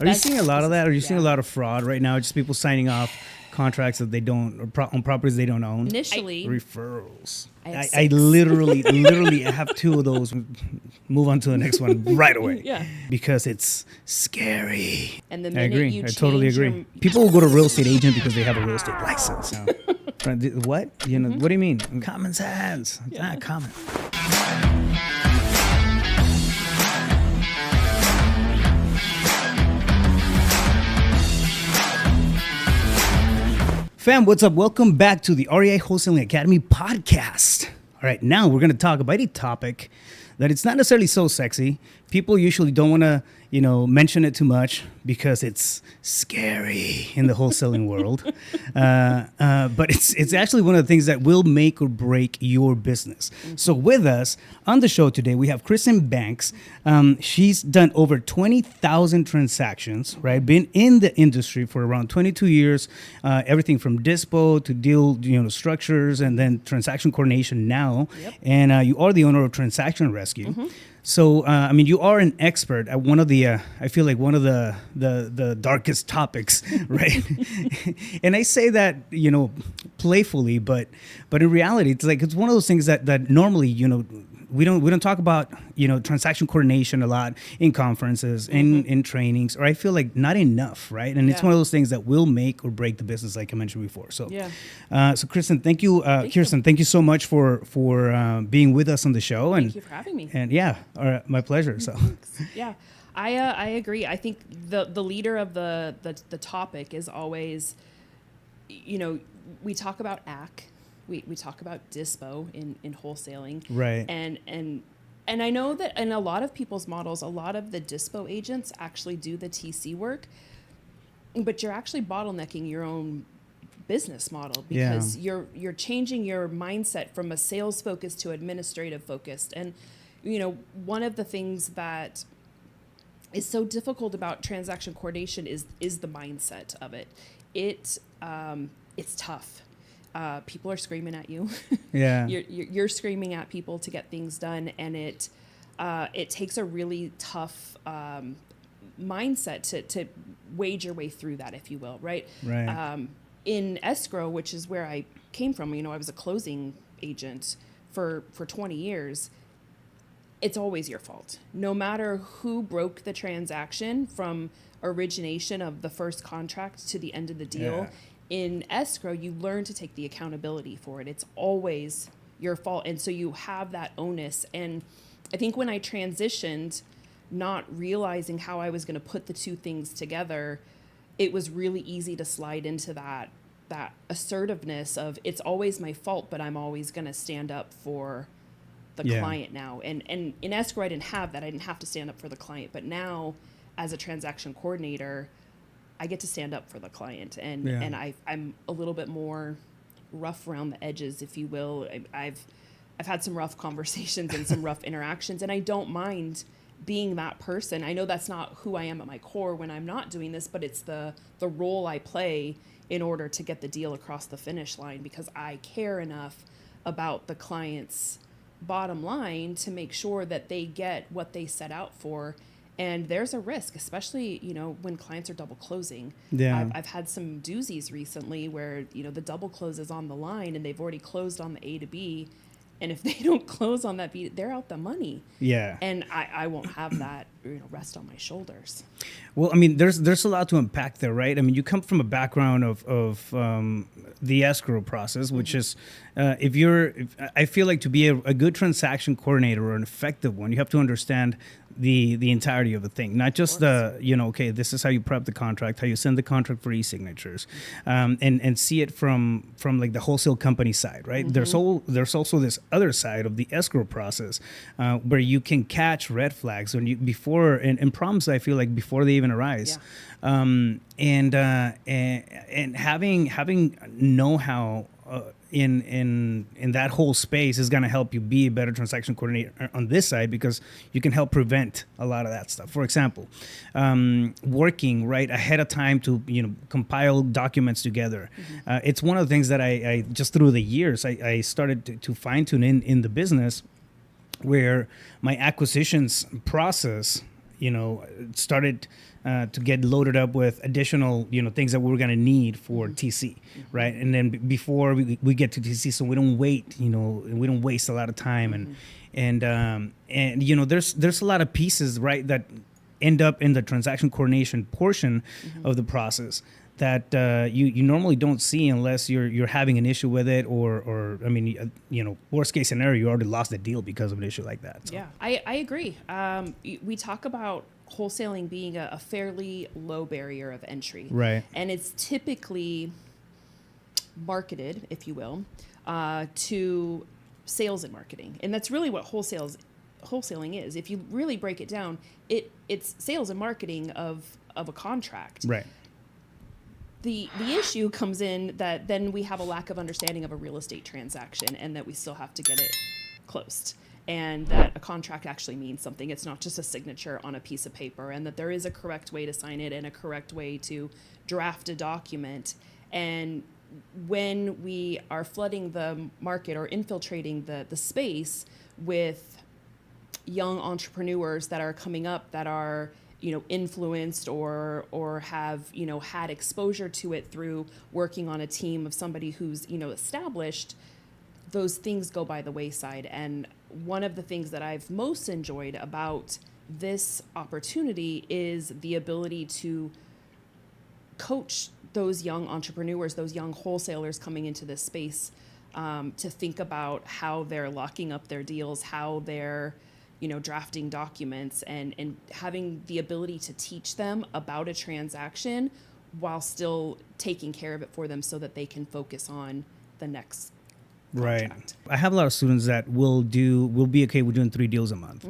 Are you seeing a lot of that? Are you seeing a lot of fraud right now? Just people signing off contracts that they don't, or on properties they don't own? Initially. Referrals. I literally have 2 of those. Move on to the next one right away. Yeah. Because it's scary. And the I minute agree. you I totally change agree. People will go to real estate agent because they have a real estate license. What? You know, what do you mean? Common sense. It's not common. Fam, what's up? Welcome back to the REI Wholesaling Academy podcast. All right, now we're going to talk about a topic that it's not necessarily so sexy. People usually don't want to, mention it too much because it's scary in the wholesaling world. But it's actually one of the things that will make or break your business. Mm-hmm. So with us on the show today, we have Kirsten Banks. She's done over 20,000 transactions, right? Been in the industry for around 22 years, everything from dispo to deal, structures, and then transaction coordination now. Yep. And you are the owner of Transaction Rescue. Mm-hmm. So, you are an expert at one of the, I feel like one of the darkest topics, right? And I say that, playfully, but in reality, it's one of those things that normally, we don't talk about, transaction coordination a lot in conferences, in trainings, or I feel like not enough, right? And it's one of those things that will make or break the business, like I mentioned before. So, so Kirsten, thank you, Kirsten, thank you so much for being with us on the show. Thank you for having me. And my pleasure. So, yeah, I agree. I think the leader of the topic is always, we talk about 𝗥. We talk about dispo in wholesaling. Right. And I know that in a lot of people's models, a lot of the dispo agents actually do the TC work, but you're actually bottlenecking your own business model because you're changing your mindset from a sales focused to administrative focused. And, one of the things that is so difficult about transaction coordination is the mindset of it. It's tough. People are screaming at you. Yeah. You're screaming at people to get things done, and it takes a really tough mindset to wade your way through that, if you will, right? Right. In escrow, which is where I came from, I was a closing agent for 20 years. It's always your fault. No matter who broke the transaction from origination of the first contract to the end of the deal. Yeah. In escrow, you learn to take the accountability for it. It's always your fault. And so you have that onus. And I think when I transitioned, not realizing how I was going to put the two things together, it was really easy to slide into that assertiveness of it's always my fault, but I'm always going to stand up for the client now. And in escrow, I didn't have that. I didn't have to stand up for the client. But now, as a transaction coordinator, I get to stand up for the client, and I'm a little bit more rough around the edges, if you will. I've had some rough conversations and some rough interactions, and I don't mind being that person. I know that's not who I am at my core when I'm not doing this, but it's the role I play in order to get the deal across the finish line, because I care enough about the client's bottom line to make sure that they get what they set out for. And there's a risk, especially, when clients are double closing. Yeah. I've had some doozies recently where, the double close is on the line and they've already closed on the A to B. And if they don't close on that B, they're out the money. Yeah. And I won't have that, rest on my shoulders. Well, there's a lot to unpack there, right? You come from a background of the escrow process, which is, I feel like to be a good transaction coordinator or an effective one, you have to understand the entirety of the thing, not just okay, this is how you prep the contract, how you send the contract for e-signatures, and see it from like the wholesale company side, right? Mm-hmm. There's also this other side of the escrow process where you can catch red flags when before problems, I feel like before they even arise. Yeah. And having know-how in that whole space is going to help you be a better transaction coordinator on this side, because you can help prevent a lot of that stuff. For example, working right ahead of time to compile documents together. Mm-hmm. It's one of the things that I just through the years I started to fine tune in the business, where my acquisitions process started to get loaded up with additional, things that we were going to need for 𝗕𝗃, right? And then before we get to 𝗕𝗃, so we don't wait, we don't waste a lot of time. And there's a lot of pieces, right, that end up in the transaction coordination portion of the process that you normally don't see unless you're having an issue with it, or I mean, worst case scenario, you already lost the deal because of an issue like that. So. Yeah, I agree. We talk about wholesaling being a fairly low barrier of entry, right? And it's typically marketed, if you will, to sales and marketing, and that's really what wholesaling is. If you really break it down, it's sales and marketing of a contract, right? The issue comes in that then we have a lack of understanding of a real estate transaction, and that we still have to get it closed, and that a contract actually means something. It's not just a signature on a piece of paper, and that there is a correct way to sign it and a correct way to draft a document. And when we are flooding the market or infiltrating the space with young entrepreneurs that are coming up, that are influenced or have, had exposure to it through working on a team of somebody who's, established, those things go by the wayside. And one of the things that I've most enjoyed about this opportunity is the ability to coach those young entrepreneurs, those young wholesalers coming into this space, to think about how they're locking up their deals, how they're drafting documents, and having the ability to teach them about a transaction while still taking care of it for them so that they can focus on the next contract. Right. I have a lot of students that will be okay with doing 3 deals a month,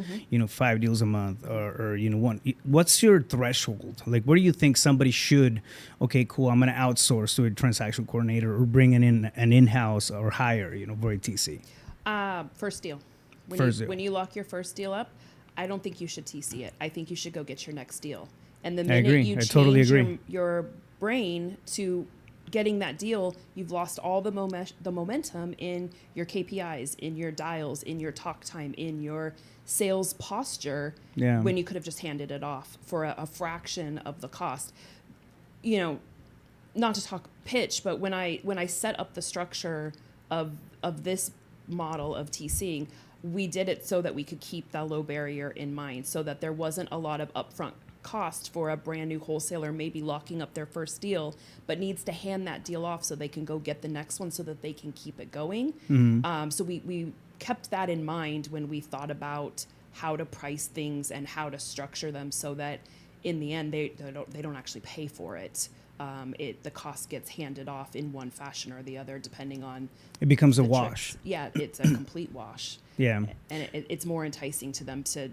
5 deals a month, or one. What's your threshold? Like, where do you think somebody should, okay, cool, I'm going to outsource to a transaction coordinator or bring in an in-house or hire, for a 𝗕𝗃? First deal. When you lock your first deal up, I don't think you should 𝗕𝗃 it. I think you should go get your next deal. And the minute you change your brain to getting that deal, you've lost all the momentum in your KPIs, in your dials, in your talk time, in your sales posture, when you could have just handed it off for a fraction of the cost. Not to talk pitch, but when I set up the structure of this model of 𝗕𝗃ing, we did it so that we could keep that low barrier in mind, so that there wasn't a lot of upfront cost for a brand new wholesaler maybe locking up their first deal, but needs to hand that deal off so they can go get the next one so that they can keep it going. So we kept that in mind when we thought about how to price things and how to structure them so that in the end they don't actually pay for it. The cost gets handed off in one fashion or the other, depending on. It becomes a wash. Tricks. Yeah, it's a complete wash. Yeah, and it's more enticing to them to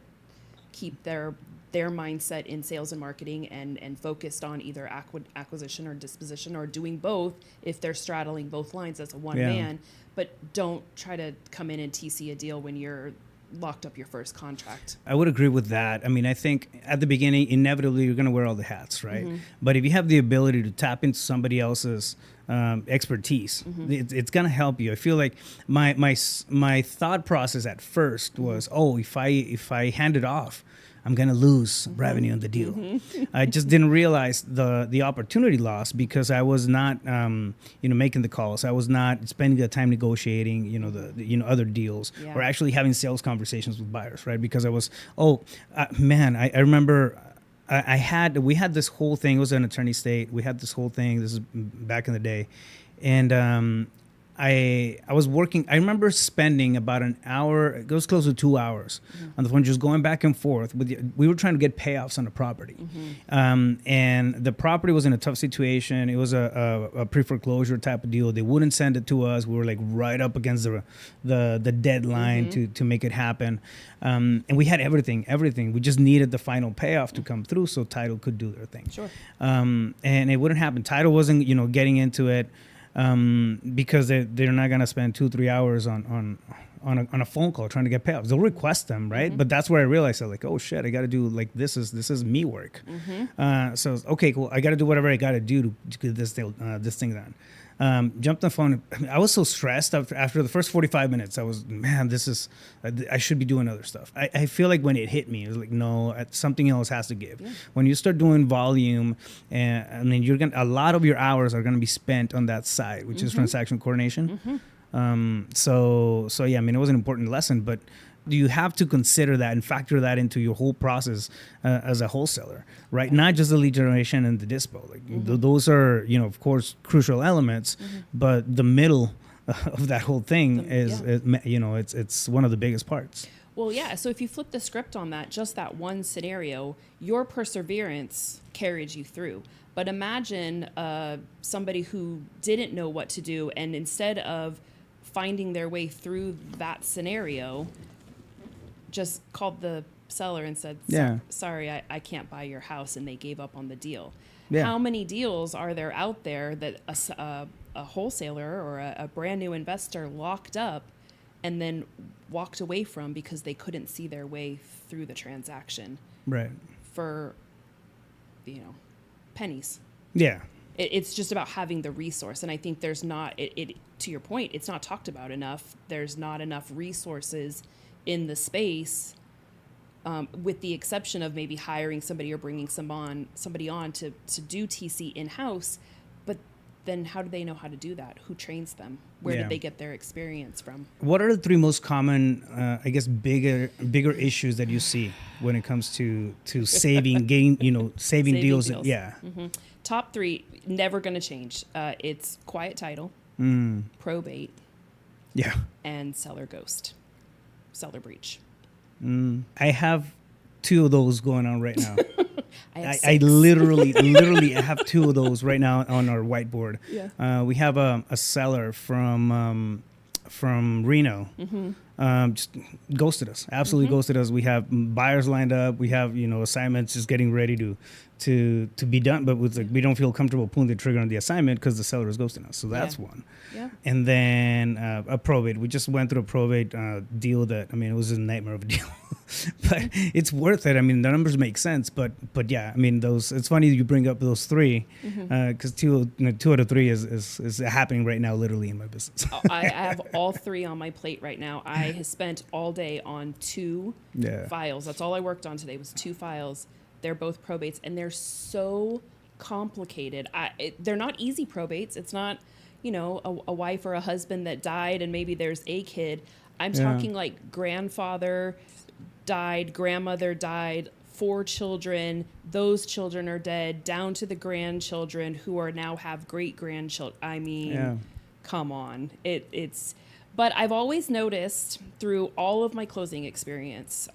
keep their mindset in sales and marketing and focused on either acquisition or disposition, or doing both if they're straddling both lines as a one man. But don't try to come in and 𝗕𝗃 a deal when you're locked up your first contract. I would agree with that. I mean, I think at the beginning, inevitably, you're going to wear all the hats, right? But if you have the ability to tap into somebody else's expertise, it's going to help you. I feel like my thought process at first was, if I hand it off, I'm going to lose revenue on the deal. I just didn't realize the opportunity loss because I was not, making the calls. I was not spending the time negotiating, the other deals, or actually having sales conversations with buyers, right? Because I was, I remember we had this whole thing. It was an attorney state. We had this whole thing. This is back in the day. And I was working. I remember spending about an hour. It goes close to 2 hours on the phone, just going back and forth. We were trying to get payoffs on the property, and the property was in a tough situation. It was a pre-foreclosure type of deal. They wouldn't send it to us. We were like right up against the deadline to make it happen, and we had everything. We just needed the final payoff to come through so title could do their thing. Sure. And it wouldn't happen. Title wasn't getting into it. Because they're not gonna spend 2-3 hours on on a phone call trying to get payoffs. They'll request them, right? But that's where I realized, like, oh shit, I got to do, like, this is me work. So okay, cool. I got to do whatever I got to do to get this thing done. Jumped on the phone. I was so stressed after the first 45 minutes. I was, man, I should be doing other stuff. I feel like when it hit me, it was like, no, something else has to give. Yeah. When you start doing volume, I mean, a lot of your hours are going to be spent on that side, which is transaction coordination. So yeah, I mean, it was an important lesson, but you have to consider that and factor that into your whole process as a wholesaler, right? Not just the lead generation and the dispo. Like those are, of course, crucial elements, but the middle of that whole thing it's one of the biggest parts. Well, yeah. So if you flip the script on that, just that one scenario, your perseverance carried you through. But imagine somebody who didn't know what to do, and instead of finding their way through that scenario, just called the seller and said, sorry, I can't buy your house, and they gave up on the deal. Yeah. How many deals are there out there that a wholesaler or a brand new investor locked up and then walked away from because they couldn't see their way through the transaction? Right. For, pennies. Yeah. It's just about having the resource. And I think there's not, to your point, it's not talked about enough. There's not enough resources in the space, with the exception of maybe hiring somebody or bringing somebody on to do TC in-house. But then how do they know how to do that? Who trains them? Where did they get their experience from? What are the three most common, bigger issues that you see when it comes to saving deals? Yeah. Top three, never going to change. It's quiet title, probate, and seller ghost. Seller breach. I have two of those going on right now. I literally have two of those right now on our whiteboard. Yeah. We have a seller from Reno. Just ghosted us. Absolutely ghosted us. We have buyers lined up. We have assignments just getting ready to be done, but we don't feel comfortable pulling the trigger on the assignment because the seller is ghosting us. So that's one. Yeah. And then a probate. We just went through a probate deal that, it was a nightmare of a deal. But it's worth it. I mean, the numbers make sense, but yeah, it's funny you bring up those three, because two out of three is happening right now, literally in my business. I have all three on my plate right now. I have spent all day on two files. That's all I worked on today was two files. They're both probates, and they're so complicated. They're not easy probates. It's not, a wife or a husband that died and maybe there's a kid. I'm talking like grandfather died, grandmother died, 4 children, those children are dead, down to the grandchildren who are now have great-grandchildren. Come on. But I've always noticed through all of my closing experience,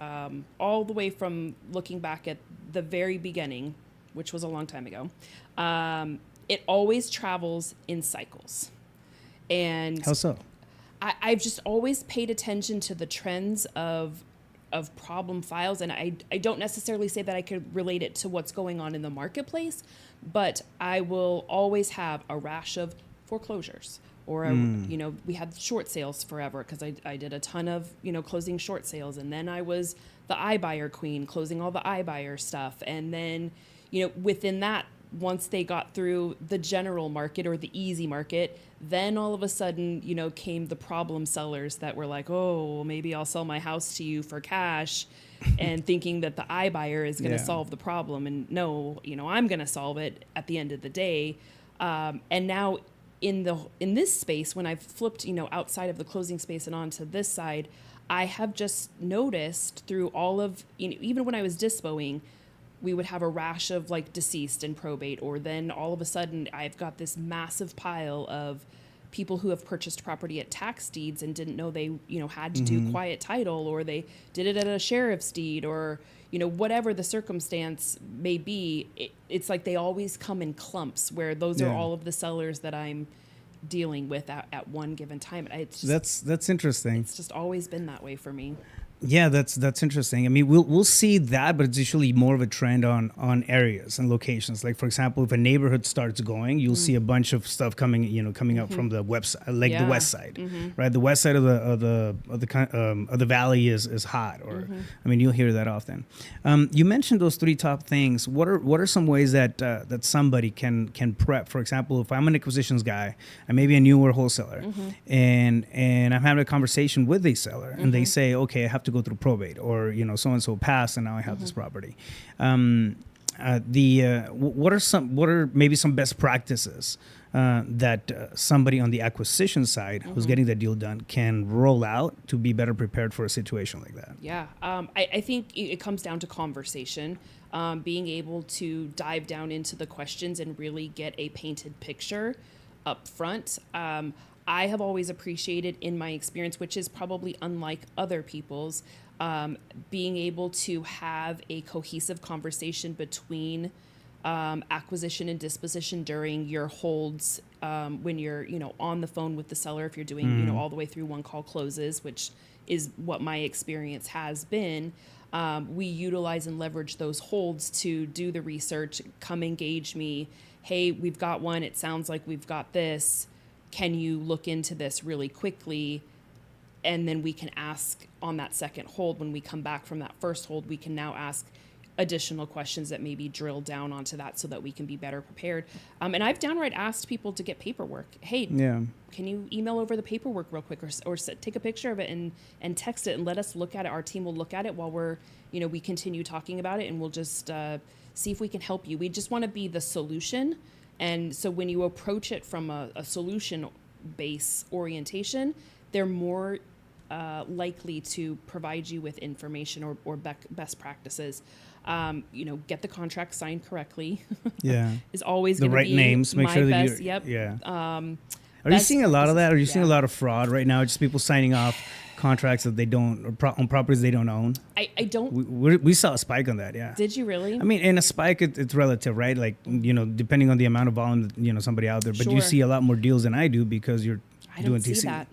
all the way from looking back at the very beginning, which was a long time ago, it always travels in cycles. And how so? I've just always paid attention to the trends of problem files, and I don't necessarily say that I could relate it to what's going on in the marketplace, but I will always have a rash of foreclosures. Or, we had short sales forever because I did a ton of, closing short sales. And then I was the iBuyer queen, closing all the iBuyer stuff. And then, within that, once they got through the general market or the easy market, then all of a sudden, came the problem sellers that were like, oh, maybe I'll sell my house to you for cash and thinking that the iBuyer is going to solve the problem. And no, I'm going to solve it at the end of the day. And now in this space, when I've flipped, outside of the closing space and onto this side, I have just noticed through all of, even when I was dispoing, we would have a rash of like deceased and probate, or then all of a sudden I've got this massive pile of people who have purchased property at tax deeds and didn't know they, had to do quiet title, or they did it at a sheriff's deed, or, whatever the circumstance may be. It's like they always come in clumps, where those are all of the sellers that I'm dealing with at one given time. It's just, that's interesting. It's just always been that way for me. Yeah, that's interesting. I mean, we'll see that, but it's usually more of a trend on areas and locations. Like, for example, if a neighborhood starts going, you'll see a bunch of stuff coming up from the website, like the west side, right? The west side of the valley is hot, or I mean, you'll hear that often. You mentioned those 3 top things. What are some ways that that somebody can prep? For example, if I'm an acquisitions guy, I may be a newer wholesaler, and I'm having a conversation with a seller, and they say, okay, I have to go through probate, or so and so passed, and now I have this property. What are maybe some best practices that somebody on the acquisition side who's getting that deal done can roll out to be better prepared for a situation like that? Yeah, I think it comes down to conversation, being able to dive down into the questions and really get a painted picture up front. I have always appreciated, in my experience, which is probably unlike other people's, being able to have a cohesive conversation between acquisition and disposition during your holds, when you're on the phone with the seller, if you're doing all the way through one call closes, which is what my experience has been. We utilize and leverage those holds to do the research, come engage me. Hey, we've got one. It sounds like we've got this. Can you look into this really quickly? And then we can ask on that second hold, when we come back from that first hold, we can now ask additional questions that maybe drill down onto that so that we can be better prepared. And I've downright asked people to get paperwork. Hey, can you email over the paperwork real quick, or take a picture of it and text it and let us look at it. Our team will look at it while we continue talking about it, and we'll just see if we can help you. We just want to be the solution. And so when you approach it from a solution-based orientation, they're more likely to provide you with information or best practices. Get the contract signed correctly. Yeah, is always the right names. Make sure that best. Yep. Yeah. Are you seeing a lot of that? Are you seeing a lot of fraud right now? Just people signing off contracts that they don't, on properties they don't own? I don't. We saw a spike on that, yeah. Did you really? I mean, in a spike, it's relative, right? Like, depending on the amount of volume, somebody out there. But you see a lot more deals than I do because you're doing TC. See that.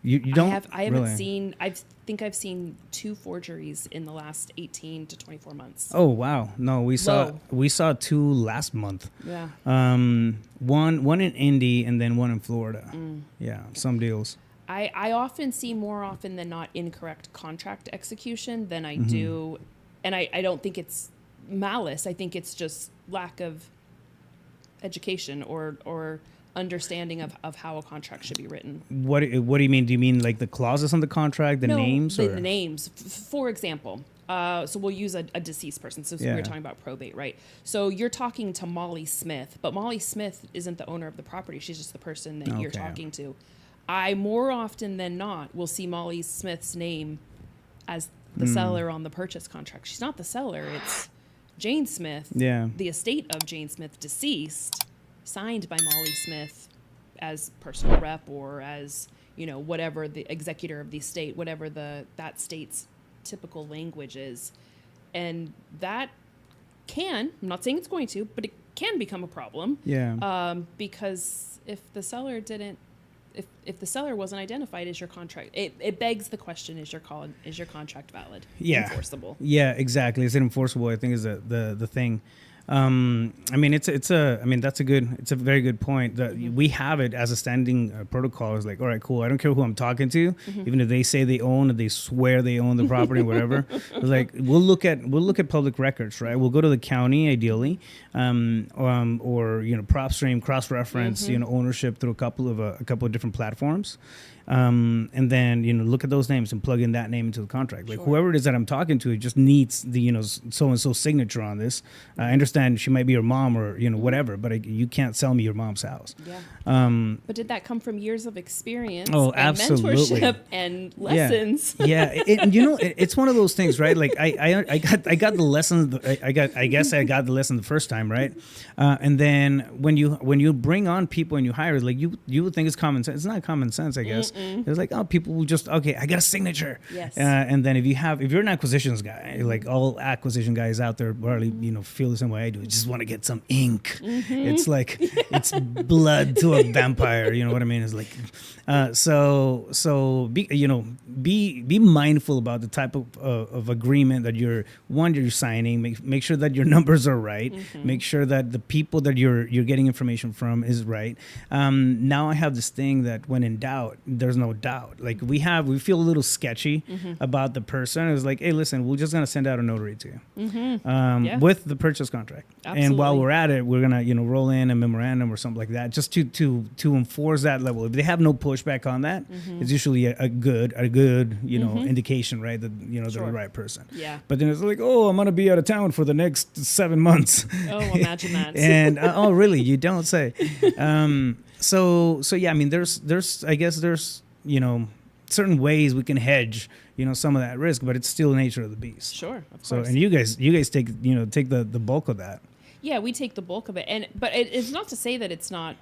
You don't? I haven't seen, I think I've seen 2 forgeries in the last 18 to 24 months. Oh, wow. No, we saw 2 last month. Yeah. One in Indy and then one in Florida. Yeah, some deals. I often see, more often than not, incorrect contract execution than I do. And I don't think it's malice. I think it's just lack of education or understanding of how a contract should be written. What do you mean? Do you mean like the clauses on the contract, the names? The names. For example, so we'll use a deceased person. So we were talking about probate, right? So you're talking to Molly Smith, but Molly Smith isn't the owner of the property. She's just the person that you're talking to. I, more often than not, will see Molly Smith's name as the seller on the purchase contract. She's not the seller. It's Jane Smith, the estate of Jane Smith, deceased, signed by Molly Smith as personal rep, or as, whatever, the executor of the estate, whatever that state's typical language is. And that I'm not saying it's going to, but it can become a problem. Yeah. Because if the seller wasn't identified as your contract, it begs the question: is your contract valid? Enforceable? Yeah, exactly. Is it enforceable? I think is the thing. I mean, that's a very good point. That we have it as a standing protocol. It's like, all right, cool. I don't care who I'm talking to, even if they say they own, or they swear they own the property, or whatever. It's like, we'll look at public records, right? We'll go to the county, ideally, or PropStream, cross-reference, ownership through a couple of different platforms. And then, look at those names and plug in that name into the contract. Like, whoever it is that I'm talking to, it just needs the, so-and-so signature on this. I understand she might be your mom, or, whatever, but you can't sell me your mom's house. Yeah. But did that come from years of experience? Oh, and absolutely. Mentorship and lessons? Yeah. It's one of those things, right? Like, I got the lesson. I guess I got the lesson the first time, right? And then when you bring on people and you hire, like, you would think it's common sense. It's not common sense, I guess. It's like, people will just, okay, I got a signature. Yes. And then if you're an acquisitions guy, like all acquisition guys out there probably, feel the same way I do. I just want to get some ink. It's like it's blood to a vampire. You know what I mean? It's like so be mindful about the type of agreement that you're signing. Make sure that your numbers are right. Make sure that the people that you're getting information from is right. Now I have this thing that when in doubt, there's no doubt. Like we feel a little sketchy about the person. It's like, hey, listen, we're just gonna send out a notary to you with the purchase contract. Absolutely. And while we're at it, we're gonna roll in a memorandum or something like that, just to enforce that level. If they have no pushback on that, it's usually a good indication, right? That they're the right person. Yeah. But then it's like, oh, I'm gonna be out of town for the next 7 months. Oh, imagine that. And oh, really? You don't say. So yeah, I mean, there's certain ways we can hedge some of that risk, but it's still the nature of the beast. Sure, of course. So, and you guys take the bulk of that. Yeah, we take the bulk of it, but it's not to say that it's not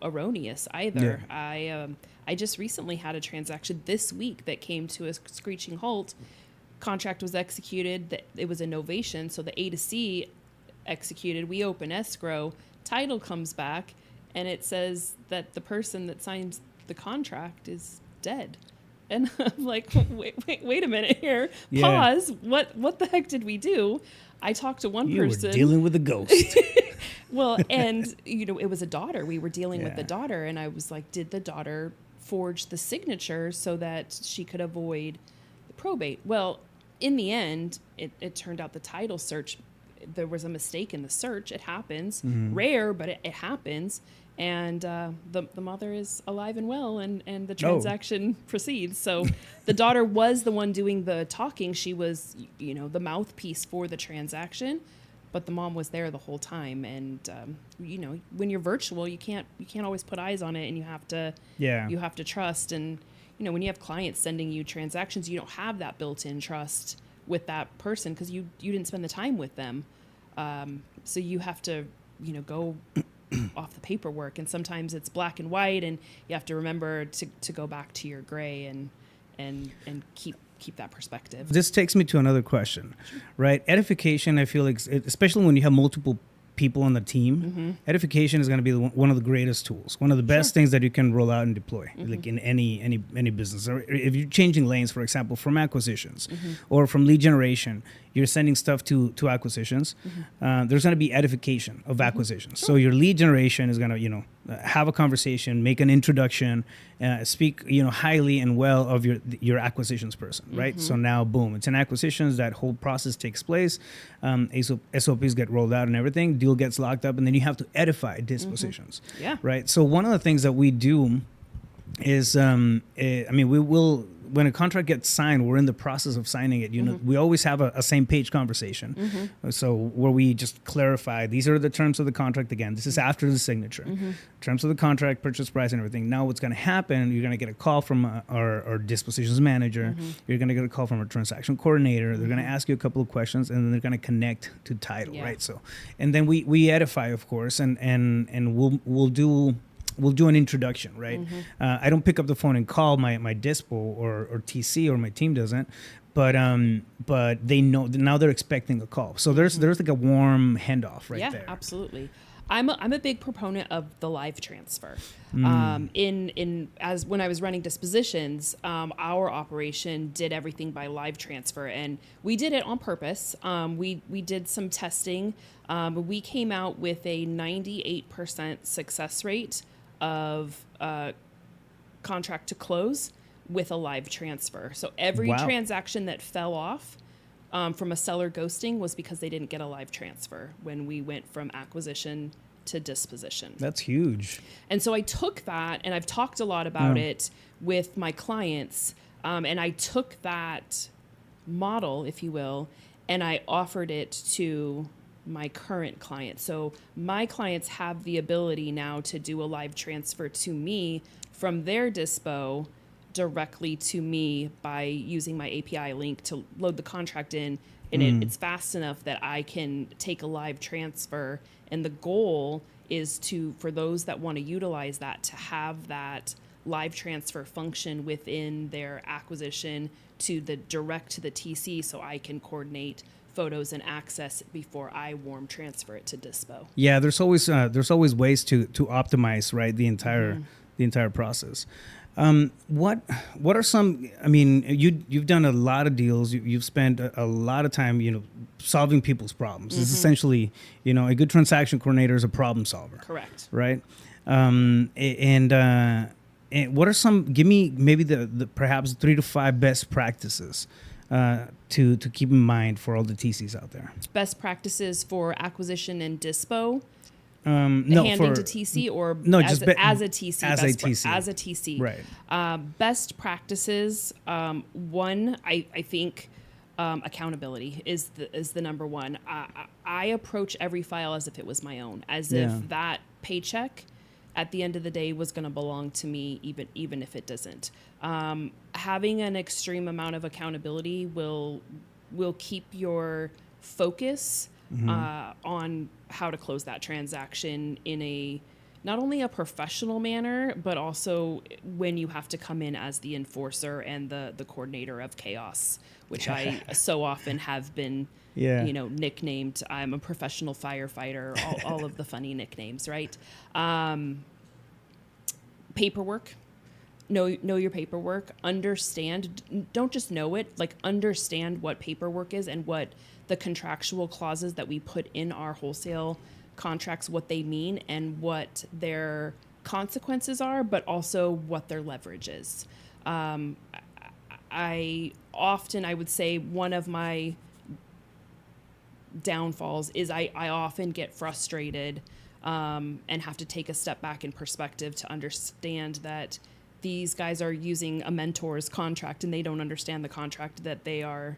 erroneous either. Yeah. I just recently had a transaction this week that came to a screeching halt. Contract was executed. It was a novation, so the 𝗕𝗃 executed. We open escrow. Title comes back, and it says that the person that signs the contract is dead. And I'm like, wait a minute here. Yeah. Pause. What the heck did we do? I talked to one person. You were dealing with a ghost. Well, and it was a daughter. We were dealing with the daughter, and I was like, did the daughter forge the signature so that she could avoid the probate? Well, in the end, it turned out the title search, there was a mistake in the search. It happens. Rare, but it happens. And the mother is alive and well, and the transaction proceeds. So the daughter was the one doing the talking. She was, the mouthpiece for the transaction, but the mom was there the whole time. And when you're virtual, you can't always put eyes on it, and you have to trust. And when you have clients sending you transactions, you don't have that built-in trust with that person because you didn't spend the time with them. So you have to go off the paperwork, and sometimes it's black and white, and you have to remember to go back to your gray and keep that perspective. This takes me to another question, right? Edification, I feel like, especially when you have multiple people on the team, edification is going to be one of the greatest tools, one of the best things that you can roll out and deploy, like in any business. Or if you're changing lanes, for example, from acquisitions or from lead generation, you're sending stuff to acquisitions. There's going to be edification of acquisitions. So your lead generation is going to have a conversation, make an introduction, speak highly and well of your acquisitions person, right? So now, boom, it's an acquisitions. That whole process takes place. SOPs get rolled out and everything. Deal gets locked up, and then you have to edify dispositions. Yeah. Right. So one of the things that we do is, we will. When a contract gets signed, we're in the process of signing it. We always have a same page conversation. So where we just clarify, these are the terms of the contract. Again, this is after the signature. Terms of the contract, purchase price, and everything. Now what's going to happen, you're going to get a call from our dispositions manager. You're going to get a call from our transaction coordinator. They're going to ask you a couple of questions, and then they're going to connect to title, right? So, and then we edify, of course, and we'll do an introduction, right? I don't pick up the phone and call my dispo or TC, or my team doesn't, but they know now they're expecting a call. So there's like a warm handoff right there. Yeah, absolutely. I'm a big proponent of the live transfer. As when I was running dispositions, our operation did everything by live transfer, and we did it on purpose. We did some testing. We came out with a 98% success rate of contract to close with a live transfer. So every transaction that fell off from a seller ghosting was because they didn't get a live transfer when we went from acquisition to disposition. That's huge. And so I took that, and I've talked a lot about it with my clients, and I took that model, if you will, and I offered it to my current clients. So my clients have the ability now to do a live transfer to me from their dispo directly to me by using my API link to load the contract in, and it's fast enough that I can take a live transfer. And the goal is for those that want to utilize that, to have that live transfer function within their acquisition to the direct to the TC, so I can coordinate photos and access before I warm transfer it to _𝗏𝗏. Yeah, there's always ways to optimize, right, the entire process. What are some? I mean, you've done a lot of deals. You've spent a lot of time, solving people's problems. It's essentially, a good transaction coordinator is a problem solver. Correct. Right. And what are some? Give me maybe the perhaps 3 to 5 best practices to keep in mind for all the TCs out there. Best practices for acquisition and dispo. No, handing to TC or no, as just as a TC. As a TC. As a TC. Right. Best practices. One, I think accountability is the number one. I approach every file as if it was my own, as if that paycheck at the end of the day was going to belong to me, even if it doesn't. Having an extreme amount of accountability will keep your focus on how to close that transaction in not only a professional manner, but also when you have to come in as the enforcer and the coordinator of chaos, which I so often have been, nicknamed. I'm a professional firefighter, all of the funny nicknames, right? Paperwork. Know your paperwork. Understand. Don't just know it. Like, understand what paperwork is and what the contractual clauses that we put in our wholesale contracts, what they mean and what their consequences are, but also what their leverage is. I would say one of my downfalls is I often get frustrated and have to take a step back in perspective to understand that these guys are using a mentor's contract and they don't understand the contract that they are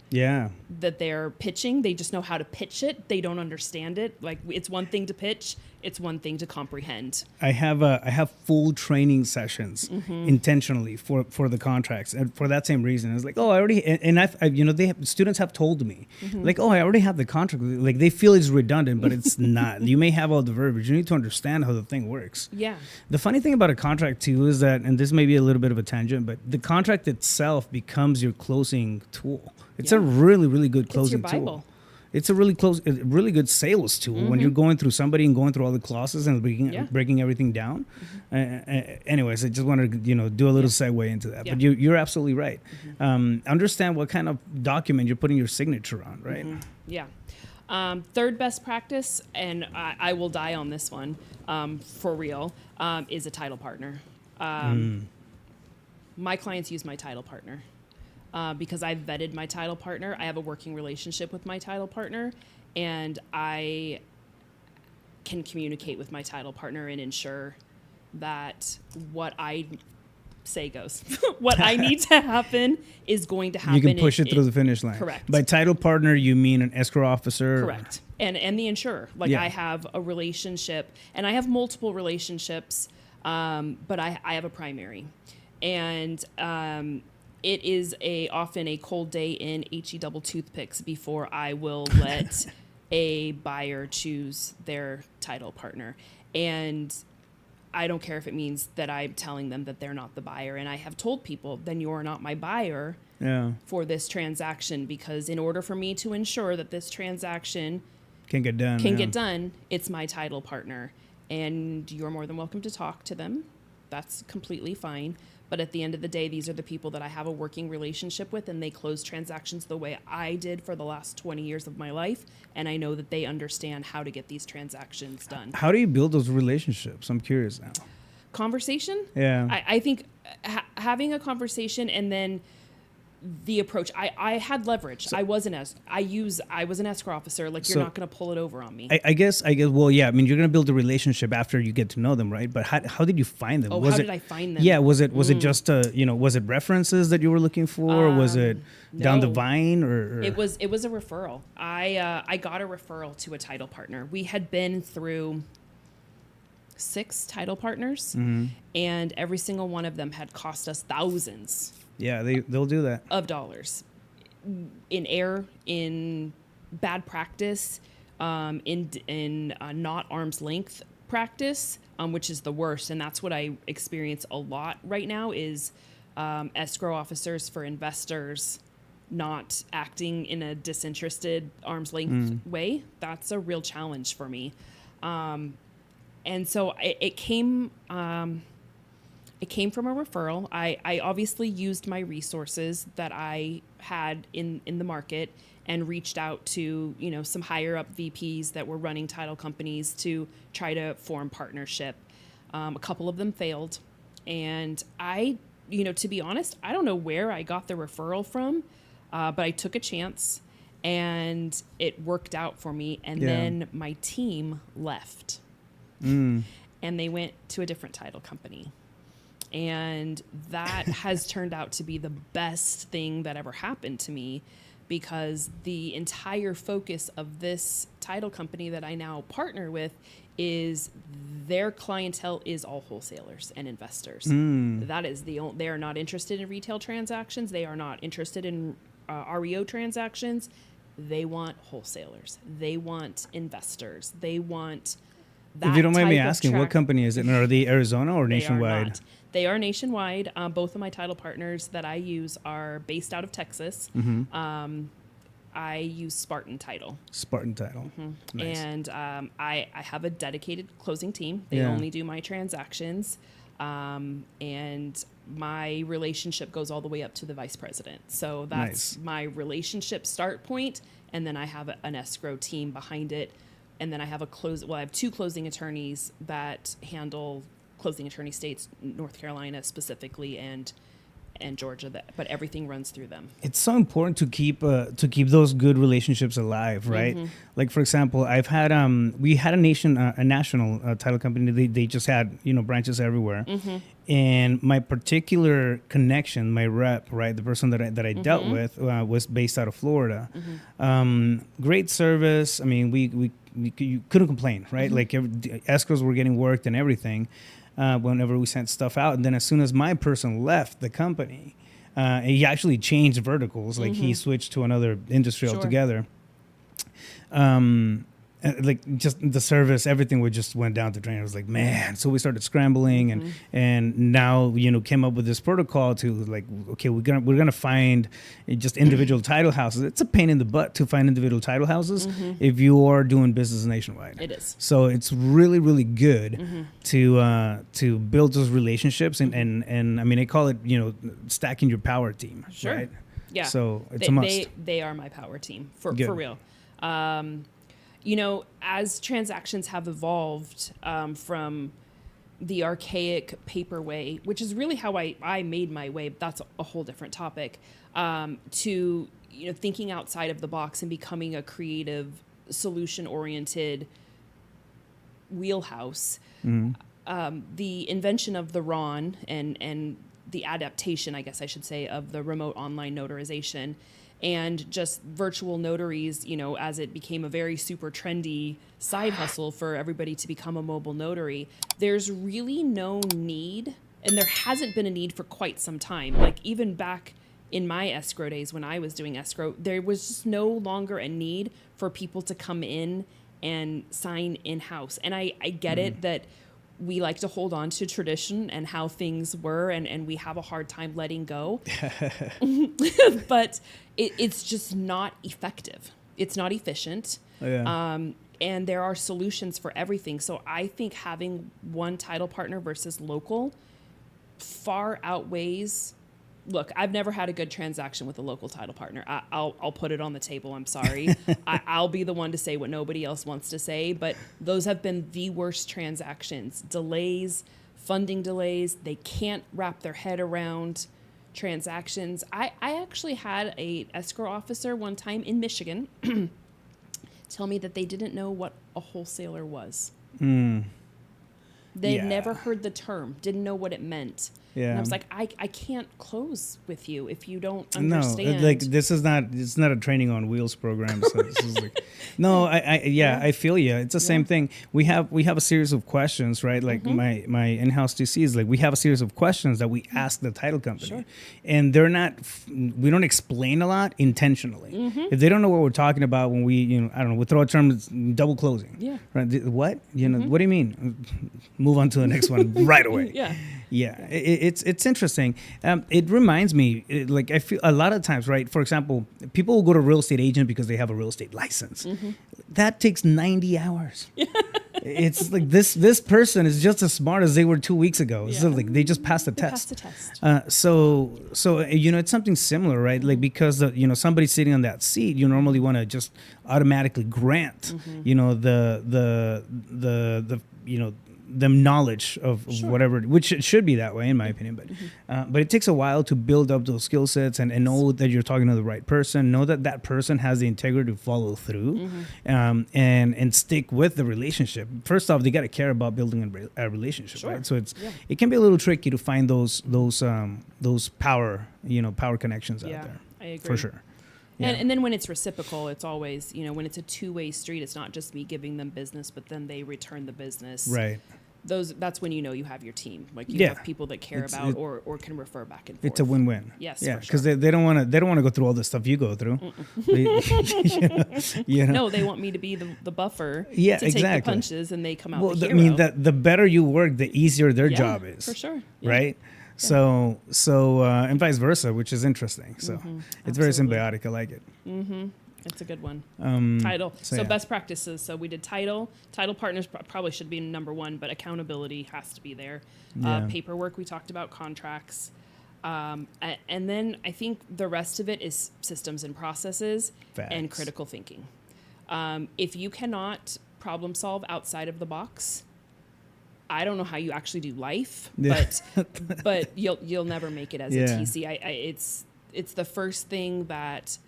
pitching. They just know how to pitch it. They don't understand it. Like, it's one thing to pitch, it's one thing to comprehend. I have full training sessions intentionally for the contracts, and for that same reason. It's like, I already, and students have told me like, I already have the contract. Like, they feel it's redundant, but it's not. You may have all the verbiage. You need to understand how the thing works. Yeah. The funny thing about a contract too is that, and this may be a little bit of a tangent, but the contract itself becomes your closing tool. It's a really, really good closing tool. It's a really good sales tool when you're going through somebody and going through all the clauses and breaking everything down. Anyways, I just wanted to do a little segue into that. But you're absolutely right. Understand what kind of document you're putting your signature on, right? Yeah. Third best practice, and I will die on this one for real, is a title partner. My clients use my title partner. Because I've vetted my title partner. I have a working relationship with my title partner, and I can communicate with my title partner and ensure that what I say goes. What I need to happen is going to happen. You can push it through the finish line. Correct. By title partner, you mean an escrow officer? Correct. And the insurer. Like, I have a relationship, and I have multiple relationships, but I have a primary. And it is often a cold day in 𝗕𝗏𝗏𝗃 toothpicks before I will let a buyer choose their title partner. And I don't care if it means that I'm telling them that they're not the buyer. And I have told people, then you're not my buyer for this transaction, because in order for me to ensure that this transaction can get done, it's my title partner. And you're more than welcome to talk to them. That's completely fine. But at the end of the day, these are the people that I have a working relationship with, and they close transactions the way I did for the last 20 years of my life. And I know that they understand how to get these transactions done. How do you build those relationships? I'm curious now. Conversation? Yeah. I think having a conversation, and then the approach. I had leverage. So, I was an escrow officer. Like, you're not going to pull it over on me. I guess. Well, yeah. I mean, you're going to build a relationship after you get to know them, right? But how did you find them? How did I find them? Yeah. Was it just was it references that you were looking for? Or was it down the vine? Or it was a referral. I got a referral to a title partner. We had been through 6 title partners, and every single one of them had cost us thousands. Yeah, they'll do that. Of dollars. In error, in bad practice, in not arm's length practice, which is the worst. And that's what I experience a lot right now is escrow officers for investors not acting in a disinterested arm's length way. That's a real challenge for me. And so it came from a referral. I obviously used my resources that I had in the market and reached out to, some higher up VPs that were running title companies to try to form partnership. A couple of them failed. And to be honest, I don't know where I got the referral from, but I took a chance and it worked out for me. And then my team left and they went to a different title company. And that has turned out to be the best thing that ever happened to me, because the entire focus of this title company that I now partner with is their clientele is all wholesalers and investors. That is they are not interested in retail transactions. They are not interested in REO transactions. They want wholesalers. They want investors. They want that. If you don't mind me type of asking, what company is it? Are they Arizona or nationwide? They are nationwide. Both of my title partners that I use are based out of Texas. I use Spartan Title. Spartan Title. Nice. And I have a dedicated closing team. They only do my transactions. And my relationship goes all the way up to the vice president. So that's my relationship start point. And then I have an escrow team behind it. And then I have I have two closing attorneys that handle closing attorney states, North Carolina specifically, and Georgia, but everything runs through them. It's so important to keep those good relationships alive, right? Like, for example, I've had we had a national title company. They just had branches everywhere, and my particular connection, my rep, right, the person that I dealt with was based out of Florida. Great service. I mean, you couldn't complain, right? Like escrows were getting worked and everything. Whenever we sent stuff out. And then as soon as my person left the company, he actually changed verticals. Like he switched to another industry altogether. Like just the service, everything just went down the drain. It was like, man. So we started scrambling and now, came up with this protocol to like, okay, we're gonna find just individual title houses. It's a pain in the butt to find individual title houses if you are doing business nationwide. It is. So it's really, really good to build those relationships and I mean, I call it, stacking your power team. Sure. Right? Yeah. So it's a must. They are my power team for real. As transactions have evolved from the archaic paper way, which is really how I made my way, that's a whole different topic, to thinking outside of the box and becoming a creative, solution-oriented wheelhouse. The invention of the RON and the adaptation, I guess I should say, of the remote online notarization and just virtual notaries, as it became a very super trendy side hustle for everybody to become a mobile notary, there's really no need, and there hasn't been a need for quite some time. Like even back in my escrow days when I was doing escrow, there was just no longer a need for people to come in and sign in-house. And I get it that we like to hold on to tradition and how things were, and we have a hard time letting go. But it's just not effective. It's not efficient. And there are solutions for everything. So I think having one title partner versus local far outweighs. Look, I've never had a good transaction with a local title partner. I'll put it on the table. I'm sorry. I'll be the one to say what nobody else wants to say, but those have been the worst transactions. Delays, funding delays. They can't wrap their head around transactions. I actually had a escrow officer one time in Michigan tell me that they didn't know what a wholesaler was. They'd never heard the term, didn't know what it meant. And I was like, I can't close with you if you don't understand. No, like it's not a training on wheels program. So this is like, no, I feel you. It's the same thing. We have a series of questions, right? Like my in-house DC is like, we have a series of questions that we ask the title company, and we don't explain a lot intentionally. If they don't know what we're talking about when we, I don't know, we throw a term double closing. Right? What? What do you mean? Move on to the next one right away. It's interesting. It reminds me, like I feel a lot of times, right? For example, people will go to a real estate agent because they have a real estate license. That takes 90 hours. It's like this person is just as smart as they were 2 weeks ago. So like they just passed the test. So it's something similar, right? Like because somebody sitting on that seat, you normally want to just automatically grant them knowledge of whatever, which it should be that way in my opinion, but it takes a while to build up those skill sets and know that you're talking to the right person, know that person has the integrity to follow through, and stick with the relationship. First off, they got to care about building a relationship, right? So it can be a little tricky to find those power connections out there. I agree. For sure. And then when it's reciprocal, it's always, when it's a two-way street, it's not just me giving them business, but then they return the business. Right. That's when you have your team. Like you have people that care about or can refer back and forth. It's a win-win. Yes. Yeah, because they don't want to go through all the stuff you go through. No, they want me to be the buffer to take the punches, and they come out the hero. I mean, the better you work, the easier their job is. For sure. Right. So and vice versa, which is interesting. So it's very symbiotic. I like it. It's a good one. Title. So best practices. So we did title. Title partners probably should be number one, but accountability has to be there. Paperwork. We talked about contracts. And then I think the rest of it is systems and processes and critical thinking. If you cannot problem solve outside of the box, I don't know how you actually do life, but you'll never make it as a 𝗙𝗂. It's the first thing that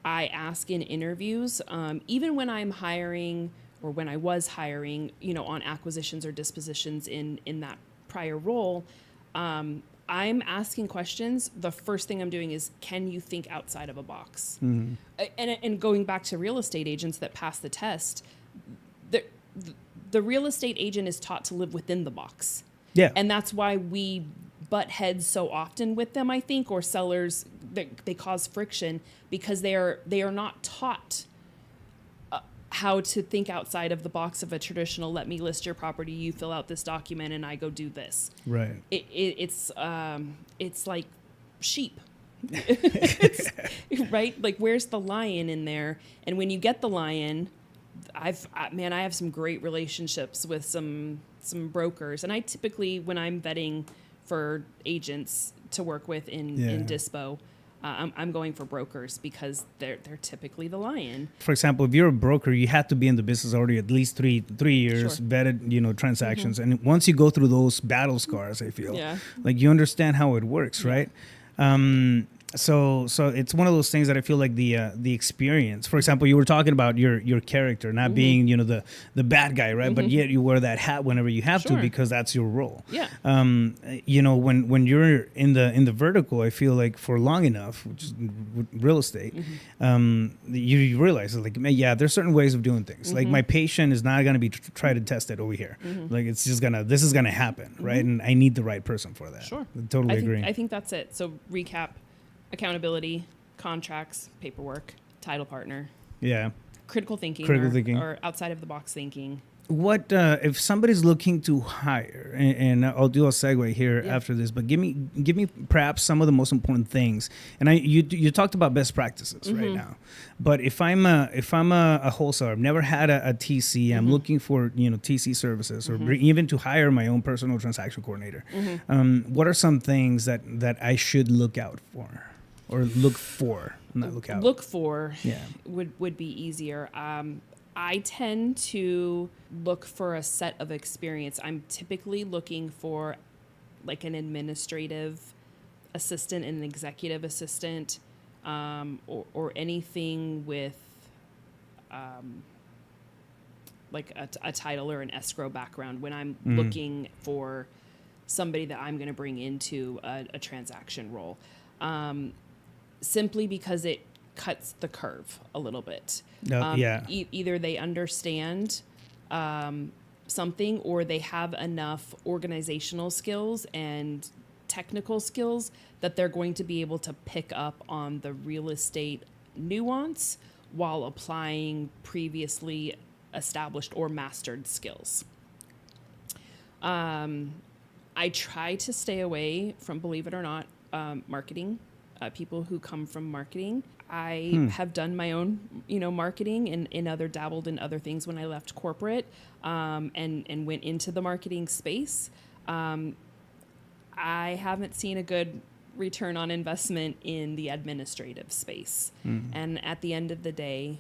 I ask in interviews, even when I'm hiring or when I was hiring, on acquisitions or dispositions in that prior role. I'm asking questions. The first thing I'm doing is, can you think outside of a box? And going back to real estate agents that pass the test, the real estate agent is taught to live within the box. Yeah. And that's why we butt heads so often with them, I think, or sellers, they cause friction because they are not taught how to think outside of the box of a traditional, let me list your property, you fill out this document, and I go do this. Right. It's like sheep. Right? Like, where's the lion in there? And when you get the lion, I have some great relationships with some brokers, and I typically, when I'm vetting for agents to work with in 𝗬𝗏, I'm going for brokers because they're typically the lion. For example, if you're a broker, you have to be in the business already at least three years, vetted transactions, and once you go through those battle scars, I feel like you understand how it works, right? So it's one of those things that I feel like the experience. For example, you were talking about your character not being the bad guy, right? But yet you wear that hat whenever you have to because that's your role. Yeah. When you're in the vertical, I feel like for long enough, which is real estate, you realize like there's certain ways of doing things. Like my patient is not gonna be try to test it over here. Like this is gonna happen, right? And I need the right person for that. Sure. I totally agree. I think that's it. So recap. Accountability, contracts, paperwork, title partner. Yeah. Critical thinking. Or outside of the box thinking. What if somebody's looking to hire, and I'll do a segue here after this, but give me perhaps some of the most important things. And you talked about best practices right now, but if I'm a wholesaler, I've never had a 𝗙𝗃, I'm looking for 𝗙𝗃 services or even to hire my own personal transaction coordinator. What are some things that I should look out for? Or look for, not look out. Look for would be easier. I tend to look for a set of experience. I'm typically looking for like an administrative assistant and an executive assistant, or anything with like a title or an escrow background when I'm looking for somebody that I'm going to bring into a transaction role. Simply because it cuts the curve a little bit. Either they understand something, or they have enough organizational skills and technical skills that they're going to be able to pick up on the real estate nuance while applying previously established or mastered skills. I try to stay away from, believe it or not, marketing, people who come from marketing. I have done my own, marketing and dabbled in other things when I left corporate, and went into the marketing space. I haven't seen a good return on investment in the administrative space. And at the end of the day,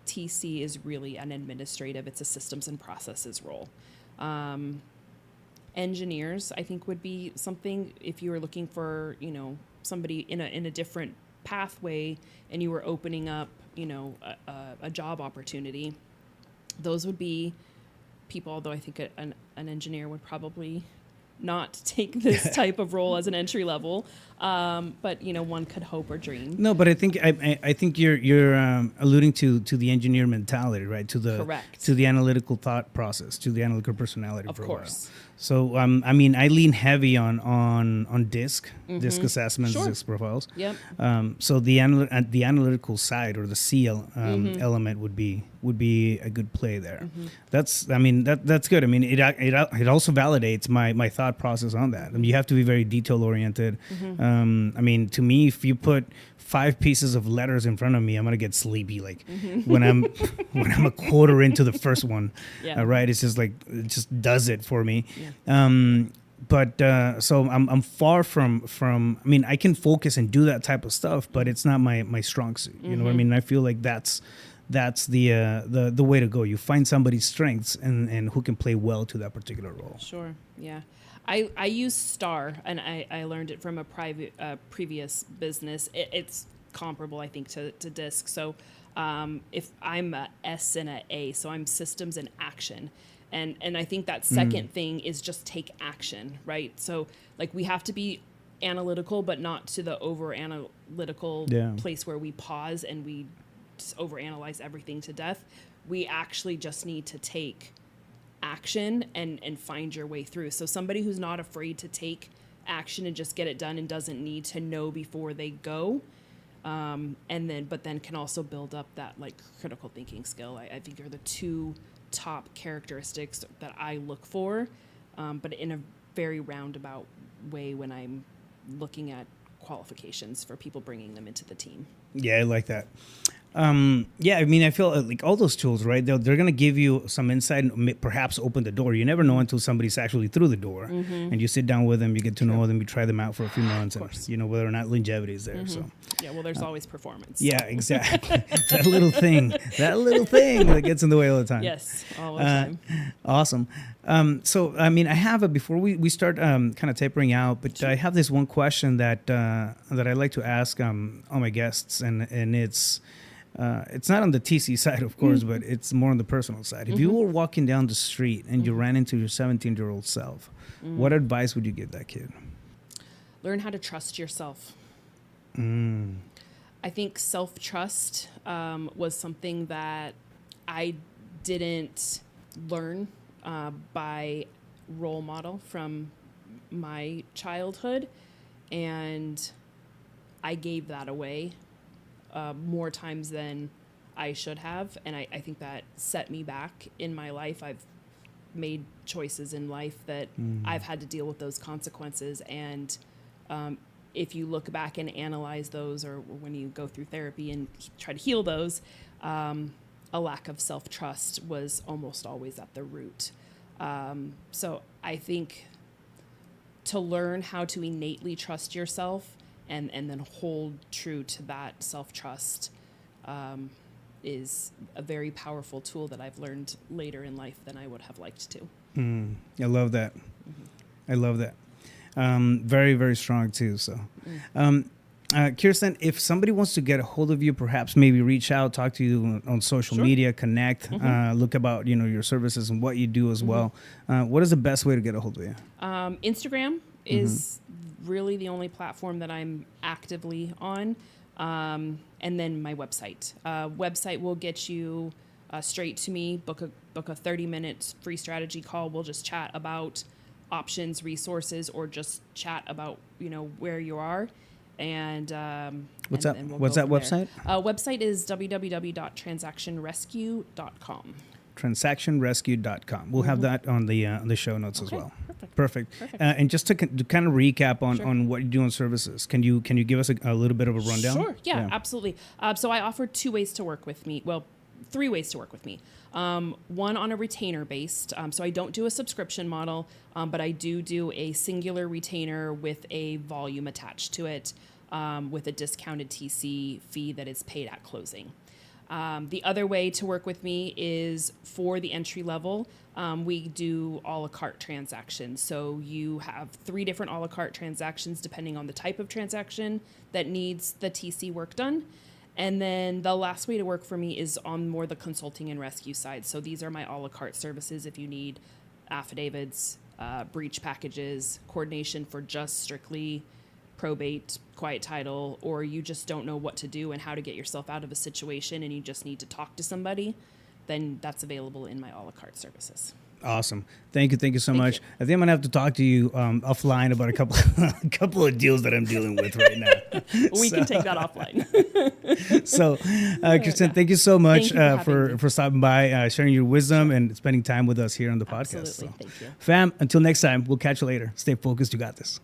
TC is really an administrative, it's a systems and processes role. Engineers, I think, would be something if you were looking for, somebody in a different pathway and you were opening up, a job opportunity. Those would be people, although I think an engineer would probably not take this type of role as an entry level, but one could hope or dream. No, but I think you're alluding to the engineer mentality, right? Correct. To the analytical thought process, to the analytical personality. Of course. So I lean heavy on DISC assessments, Sure. DISC profiles. Yep. So the analytical side, or the C element would be a good play there. That's good. It also validates my thought process on that. You have to be very detail oriented. To me, if you put 5 pieces of letters in front of me, I'm gonna get sleepy. Like when I'm a quarter into the first one, right? It's just like it just does it for me. Yeah. So I'm far from. I can focus and do that type of stuff, but it's not my strong suit. You know what I mean? I feel like that's the way to go. You find somebody's strengths and who can play well to that particular role. Sure. Yeah. I use STAR, and I learned it from a previous business. It's comparable, I think, to DISC. So if I'm a S and a A, so I'm systems and action. And I think that second thing is just take action, right? So like we have to be analytical, but not to the over analytical place where we pause and we just overanalyze everything to death. We actually just need to take action and find your way through. So somebody who's not afraid to take action and just get it done and doesn't need to know before they go, but then can also build up that like critical thinking skill. I think are the 2 top characteristics that I look for, but in a very roundabout way when I'm looking at qualifications for people bringing them into the team. Yeah, I like that. I feel like all those tools, right? They're going to give you some insight and perhaps open the door. You never know until somebody's actually through the door, and you sit down with them, you get to know them, you try them out for a few months, and whether or not longevity is there. So yeah, well, there's always performance. Yeah, exactly. that little thing that gets in the way all the time. Yes, all the time. Awesome. I have before we start kind of tapering out, but I have this one question that I like to ask all my guests, and it's not on the TC side, of course, but it's more on the personal side. If you were walking down the street and you ran into your 17-year-old self, what advice would you give that kid? Learn how to trust yourself. I think self-trust was something that I didn't learn by role model from my childhood, and I gave that away more times than I should have, and I think that set me back in my life. I've made choices in life that I've had to deal with those consequences, and if you look back and analyze those, or when you go through therapy and try to heal those, a lack of self-trust was almost always at the root. So I think to learn how to innately trust yourself and then hold true to that self-trust is a very powerful tool that I've learned later in life than I would have liked to. I love that. I love that. Very, very strong too. So, Kirsten, if somebody wants to get a hold of you, perhaps maybe reach out, talk to you on social media, connect, look about your services and what you do as well. What is the best way to get a hold of you? Instagram is really the only platform that I'm actively on, and then my website. Website will get you straight to me. Book a 30-minute free strategy call. We'll just chat about options, resources, or just chat about where you are. And what's that website? Website is www.transactionrescue.com. Transactionrescue.com. We'll have that on the show notes as well. Perfect. Perfect. And just to kind of recap on, Sure. on what you do on services, can you give us a little bit of a rundown? Sure. Yeah. Absolutely. So I offer 2 ways to work with me. Well, 3 ways to work with me. One on a retainer based. So I don't do a subscription model, but I do a singular retainer with a volume attached to it, with a discounted TC fee that is paid at closing. The other way to work with me is for the entry level. We do a la carte transactions. So you have 3 different a la carte transactions depending on the type of transaction that needs the TC work done. And then the last way to work for me is on more the consulting and rescue side. So these are my a la carte services if you need affidavits, breach packages, coordination for just strictly probate, quiet title, or you just don't know what to do and how to get yourself out of a situation and you just need to talk to somebody, then that's available in my a la carte services. Awesome. Thank you so much. you. I think I'm gonna have to talk to you offline about a couple of deals that I'm dealing with right now. We can take that offline. So, Kirsten, thank you so much Thank you for stopping by, sharing your wisdom and spending time with us here on the podcast. Absolutely. So, Thank you. fam, until next time, we'll catch you later. Stay focused. You got this.